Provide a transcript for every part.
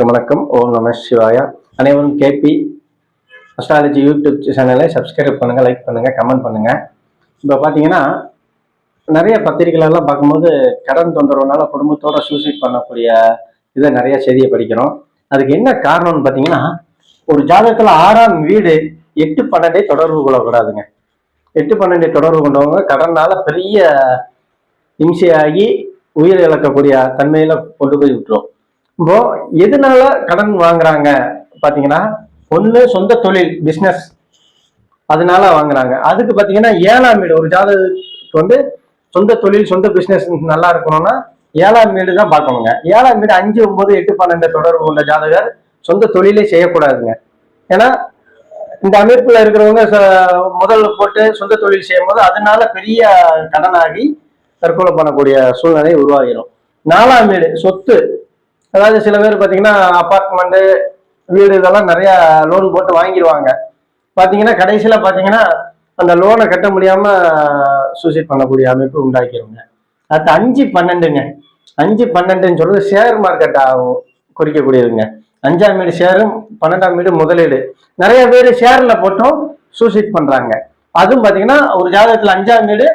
வணக்கம். ஓம் நம சிவாயா. அனைவரும் கேபி அஸ்ட்ராலஜி யூடியூப் சேனலை சப்ஸ்கிரைப் பண்ணுங்க, லைக் பண்ணுங்க, கமெண்ட் பண்ணுங்க. இப்போ பார்த்தீங்கன்னா நிறைய பத்திரிகைகளெல்லாம் பார்க்கும்போது கடன் தொந்தரவுனால குடும்பத்தோட சூசைட் பண்ணக்கூடிய இதை நிறைய செய்தியை படிக்கிறோம். அதுக்கு என்ன காரணம்னு பார்த்தீங்கன்னா, ஒரு ஜாதகத்தில் 6ஆம் வீடு 8-12 தொடர்பு கொள்ளக்கூடாதுங்க. 8-12 தொடர்பு கொண்டவங்க கடனால பெரிய இம்சையாகி உயிர் இழக்கக்கூடிய தன்மையில கொண்டு போய் விட்டுரும். இப்போ எதனால கடன் வாங்குறாங்க பாத்தீங்கன்னா, ஒண்ணு சொந்த தொழில் பிசினஸ் அதனால வாங்குறாங்க. அதுக்கு பாத்தீங்கன்னா 7ஆம் வீடு, ஒரு ஜாதகத்துக்கு வந்து சொந்த தொழில் சொந்த பிசினஸ் நல்லா இருக்கணும்னா 7ஆம் வீடு தான் பார்க்கணுங்க. 7ஆம் வீடு 5, 9, 8, 12 தொடர்பு கொண்ட ஜாதகர் சொந்த தொழிலே செய்யக்கூடாதுங்க. ஏன்னா இந்த அமைப்புல இருக்கிறவங்க முதல்ல போட்டு சொந்த தொழில் செய்யும் போது அதனால பெரிய கடனாகி தற்கொலை பண்ணக்கூடிய சூழ்நிலை உருவாகிடும். 4ஆம் வீடு சொத்து, அதாவது சில பேர் பார்த்தீங்கன்னா அப்பார்ட்மெண்ட் வீடு இதெல்லாம் நிறைய லோன் போட்டு வாங்கிடுவாங்க. பார்த்தீங்கன்னா கடைசியில் பார்த்தீங்கன்னா அந்த லோனை கட்ட முடியாம சூசைட் பண்ணக்கூடிய அமைப்பு உண்டாக்கிடுங்க. அடுத்து 5-12ங்க. 5-12ன்னு சொல்றது ஷேர் மார்க்கெட் குறிக்கக்கூடியதுங்க. 5ஆம் வீடு ஷேரும் 12ஆம் வீடு முதலீடு. நிறைய பேர் ஷேர்ல போட்டும் சூசைட் பண்றாங்க. அதுவும் பார்த்தீங்கன்னா ஒரு ஜாதகத்தில் 5ஆம் வீடு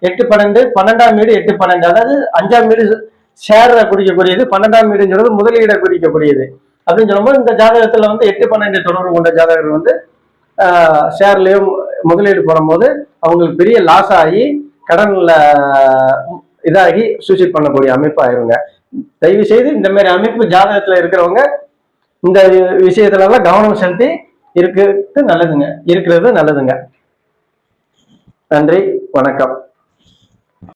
8-12, 12ஆம் வீடு 8-12, அதாவது 5ஆம் வீடு ஷேரை குறிக்கக்கூடியது, 12ஆம் வீடுன்னு சொல்றது முதலீடை குறிக்கக்கூடியது அப்படின்னு சொல்லும்போது இந்த ஜாதகத்துல வந்து 8-12 தொடர்பு கொண்ட ஜாதகர்கள் வந்து ஷேர்லயும் முதலீடு போடும்போது அவங்களுக்கு பெரிய லாஸ் ஆகி கடன்ல இதாகி சூசைட் பண்ணக்கூடிய அமைப்பு ஆயிருங்க. தயவு செய்து இந்த மாதிரி அமைப்பு ஜாதகத்துல இருக்கிறவங்க இந்த விஷயத்துல எல்லாம் கவனம் செலுத்தி இருக்கிறது நல்லதுங்க. நன்றி, வணக்கம்.